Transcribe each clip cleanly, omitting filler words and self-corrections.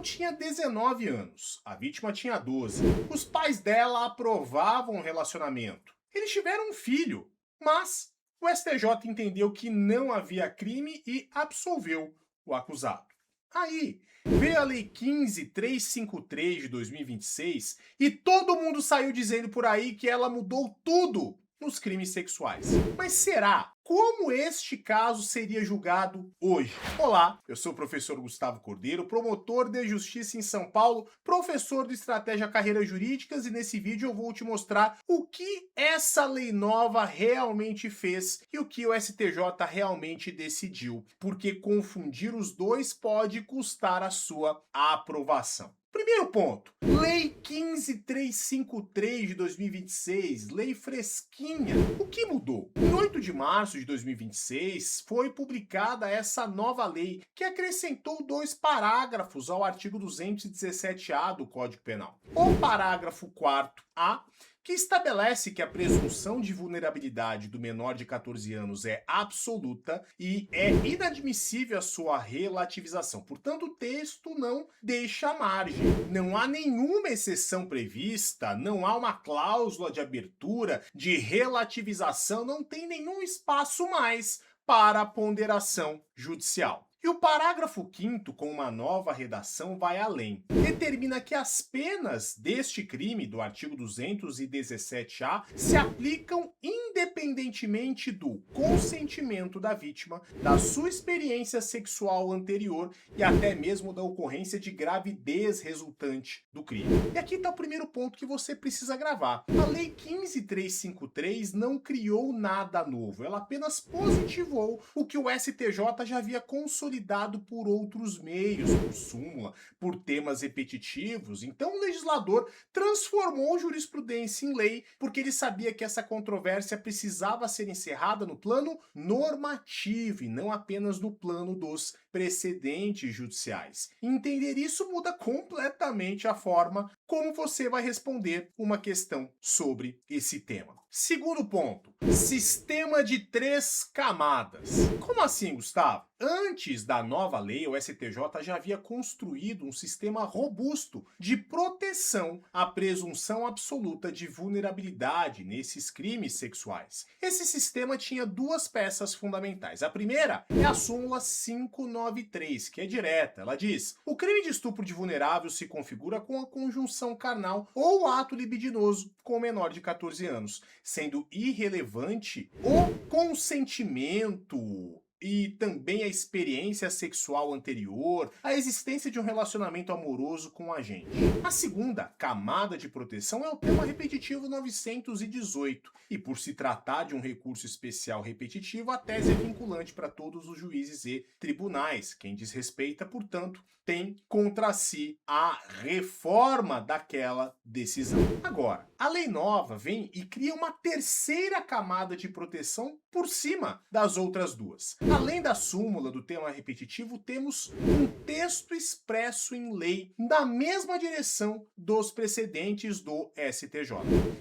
tinha 19 anos, a vítima tinha 12. Os pais dela aprovavam o relacionamento. Eles tiveram um filho, mas o STJ entendeu que não havia crime e absolveu o acusado. Aí, veio a Lei 15.353 de 2026 e todo mundo saiu dizendo por aí que ela mudou tudo nos crimes sexuais. Mas será? Como este caso seria julgado hoje? Olá, eu sou o professor Gustavo Cordeiro, promotor de justiça em São Paulo, professor de estratégia carreiras jurídicas, e nesse vídeo eu vou te mostrar o que essa lei nova realmente fez e o que o STJ realmente decidiu, porque confundir os dois pode custar a sua aprovação. Primeiro ponto, Lei 15.353 de 2026, lei fresquinha. O que mudou? Em 8 de março de 2026, foi publicada essa nova lei, que acrescentou 2 parágrafos ao artigo 217-A do Código Penal. O parágrafo 4º-A, que estabelece que a presunção de vulnerabilidade do menor de 14 anos é absoluta e é inadmissível a sua relativização. Portanto, o texto não deixa margem. Não há nenhuma exceção prevista, não há uma cláusula de abertura, de relativização, não tem nenhum espaço mais para a ponderação judicial. E o parágrafo 5º, com uma nova redação, vai além. Determina que as penas deste crime, do artigo 217-A, se aplicam independentemente do consentimento da vítima, da sua experiência sexual anterior e até mesmo da ocorrência de gravidez resultante do crime. E aqui está o primeiro ponto que você precisa gravar. A Lei 15.353 não criou nada novo, ela apenas positivou o que o STJ já havia consolidado por outros meios, por súmula, por temas repetitivos. Então o legislador transformou jurisprudência em lei porque ele sabia que essa controvérsia precisava ser encerrada no plano normativo e não apenas no plano dos precedentes judiciais. Entender isso muda completamente a forma como você vai responder uma questão sobre esse tema. Segundo ponto, sistema de 3 camadas. Como assim, Gustavo? Antes da nova lei, o STJ já havia construído um sistema robusto de proteção à presunção absoluta de vulnerabilidade nesses crimes sexuais. Esse sistema tinha 2 peças fundamentais. A primeira é a súmula 593, que é direta. Ela diz: o crime de estupro de vulnerável se configura com a conjunção carnal ou ato libidinoso com o menor de 14 anos, sendo irrelevante o consentimento e também a experiência sexual anterior, a existência de um relacionamento amoroso com o agente. A segunda camada de proteção é o tema repetitivo 918, e por se tratar de um recurso especial repetitivo, a tese é vinculante para todos os juízes e tribunais. Quem desrespeita, portanto, tem contra si a reforma daquela decisão. Agora, a lei nova vem e cria uma terceira camada de proteção por cima das outras 2. Além da súmula do tema repetitivo, temos um texto expresso em lei na mesma direção dos precedentes do STJ.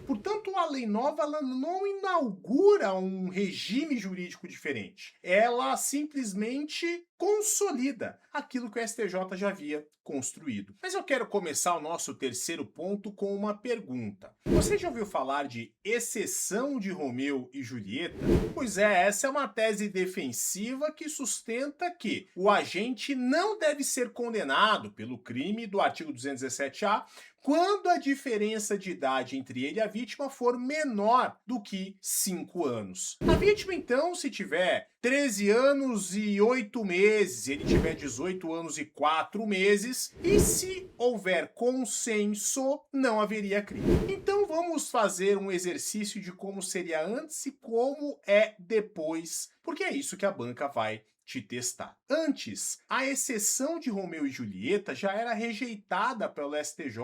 Portanto, a lei nova ela não inaugura um regime jurídico diferente. Ela simplesmente consolida aquilo que o STJ já havia construído. Mas eu quero começar o nosso terceiro ponto com uma pergunta. Você já ouviu falar de exceção de Romeu e Julieta? Pois é, essa é uma tese defensiva que sustenta que o agente não deve ser condenado pelo crime do artigo 217-A quando a diferença de idade entre ele e a vítima for menor do que 5 anos. A vítima, então, se tiver 13 anos e 8 meses, ele tiver 18 anos e 4 meses, e se houver consenso, não haveria crime. Então vamos fazer um exercício de como seria antes e como é depois, porque é isso que a banca vai te testar. Antes, a exceção de Romeu e Julieta já era rejeitada pelo STJ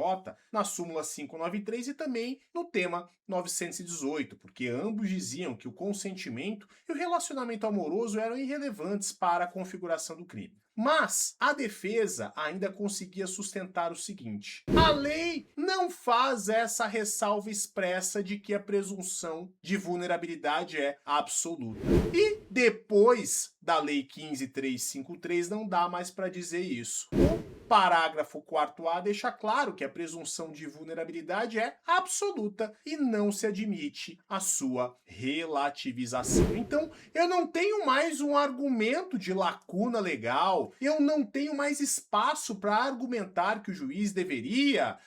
na súmula 593 e também no tema 918, porque ambos diziam que o consentimento e o relacionamento amoroso eram irrelevantes para a configuração do crime. Mas a defesa ainda conseguia sustentar o seguinte: a lei não faz essa ressalva expressa de que a presunção de vulnerabilidade é absoluta. E depois da Lei 15.353 não dá mais para dizer isso. O parágrafo 4º-A deixa claro que a presunção de vulnerabilidade é absoluta e não se admite a sua relativização. Então, eu não tenho mais um argumento de lacuna legal, eu não tenho mais espaço para argumentar que o juiz deveria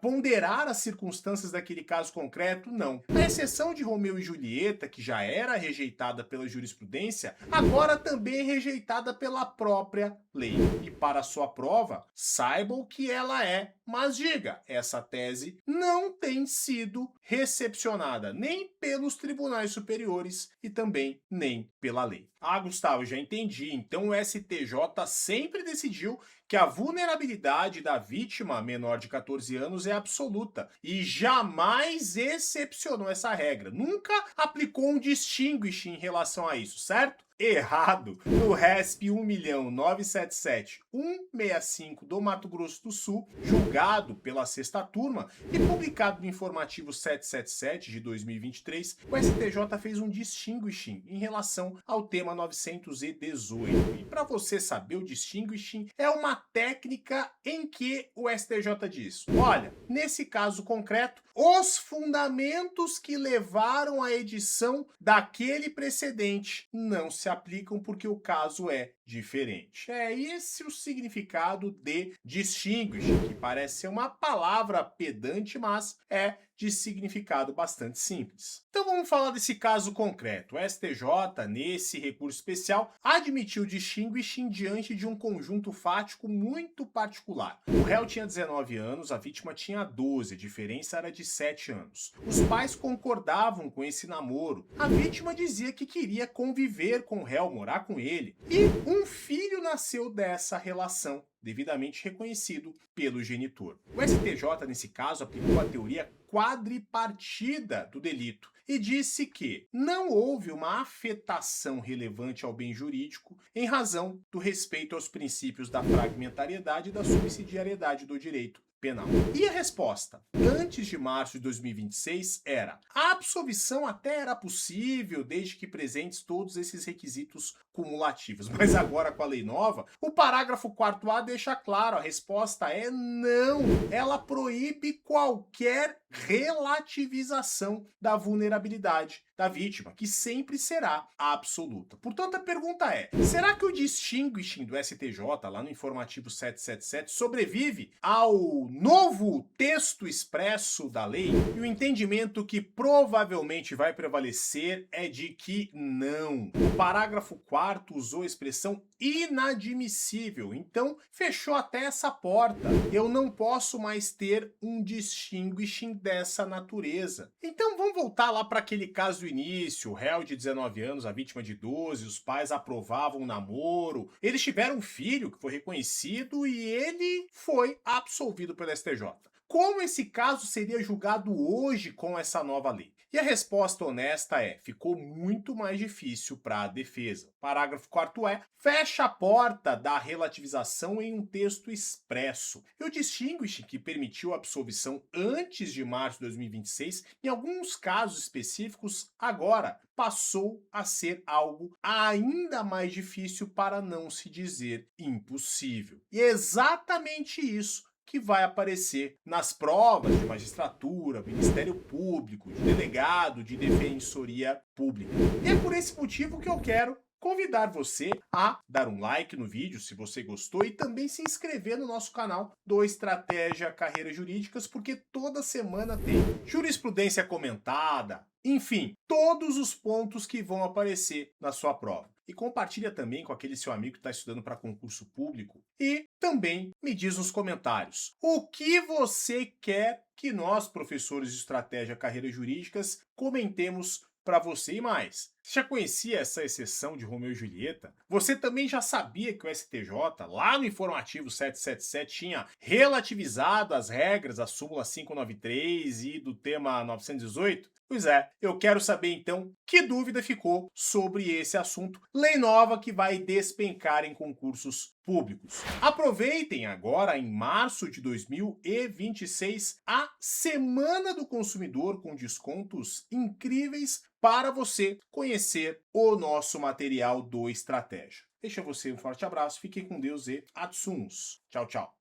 ponderar as circunstâncias daquele caso concreto, não. A exceção de Romeu e Julieta, que já era rejeitada pela jurisprudência, agora também é rejeitada pela própria lei. E para sua prova, saiba o que ela é, mas diga, essa tese não tem sido recepcionada nem pelos tribunais superiores e também nem pela lei. Ah, Gustavo, já entendi. Então o STJ sempre decidiu que a vulnerabilidade da vítima menor de 14 anos é absoluta e jamais excepcionou essa regra. Nunca aplicou um distinguish em relação a isso, certo? Errado. No RESP 1.977.165 do Mato Grosso do Sul, julgado pela sexta turma e publicado no informativo 777 de 2023, o STJ fez um distinguishing em relação ao tema 918. E para você saber, o distinguishing é uma técnica em que o STJ diz: olha, nesse caso concreto, os fundamentos que levaram à edição daquele precedente não se aplicam porque o caso é diferente. É esse o significado de distinguish, que parece ser uma palavra pedante, mas é de significado bastante simples. Então vamos falar desse caso concreto. O STJ, nesse recurso especial, admitiu distinguishing diante de um conjunto fático muito particular. O réu tinha 19 anos, a vítima tinha 12, a diferença era de 7 anos. Os pais concordavam com esse namoro. A vítima dizia que queria conviver com o réu, morar com ele. E um filho nasceu dessa relação, devidamente reconhecido pelo genitor. O STJ, nesse caso, aplicou a teoria quadripartida do delito e disse que não houve uma afetação relevante ao bem jurídico em razão do respeito aos princípios da fragmentariedade e da subsidiariedade do direito penal. E a resposta, antes de março de 2026, era: a absolvição até era possível desde que presentes todos esses requisitos cumulativos. Mas agora, com a lei nova, o parágrafo 4º-A deixa claro, a resposta é não. Ela proíbe qualquer relativização da vulnerabilidade da vítima, que sempre será absoluta. Portanto, a pergunta é: será que o distinguishing do STJ, lá no informativo 777, sobrevive ao novo texto expresso da lei? E o entendimento que provavelmente vai prevalecer é de que não. O parágrafo 4º usou a expressão inadmissível, então fechou até essa porta. Eu não posso mais ter um distinguishing dessa natureza. Então vamos voltar lá para aquele caso do início: o réu de 19 anos, a vítima de 12, os pais aprovavam o namoro, eles tiveram um filho que foi reconhecido e ele foi absolvido pelo STJ. Como esse caso seria julgado hoje com essa nova lei? E a resposta honesta é: ficou muito mais difícil para a defesa. Parágrafo 4º fecha a porta da relativização em um texto expresso. E o distinguishing, que permitiu a absolvição antes de março de 2026, em alguns casos específicos, agora passou a ser algo ainda mais difícil, para não se dizer impossível. E é exatamente isso que vai aparecer nas provas de magistratura, Ministério Público, de delegado, de defensoria pública. E é por esse motivo que eu quero convidar você a dar um like no vídeo se você gostou e também se inscrever no nosso canal do Estratégia Carreiras Jurídicas, porque toda semana tem jurisprudência comentada, enfim, todos os pontos que vão aparecer na sua prova. E compartilha também com aquele seu amigo que está estudando para concurso público. E também me diz nos comentários o que você quer que nós, professores de Estratégia Carreiras Jurídicas, comentemos para você. E mais, você já conhecia essa exceção de Romeu e Julieta? Você também já sabia que o STJ, lá no informativo 777, tinha relativizado as regras da súmula 593 e do tema 918? Pois é, eu quero saber então que dúvida ficou sobre esse assunto. Lei nova que vai despencar em concursos públicos. Aproveitem agora, em março de 2026, a Semana do Consumidor com descontos incríveis para você conhecer o nosso material do Estratégia. Deixa você um forte abraço, fique com Deus e Atsuns. Tchau, tchau.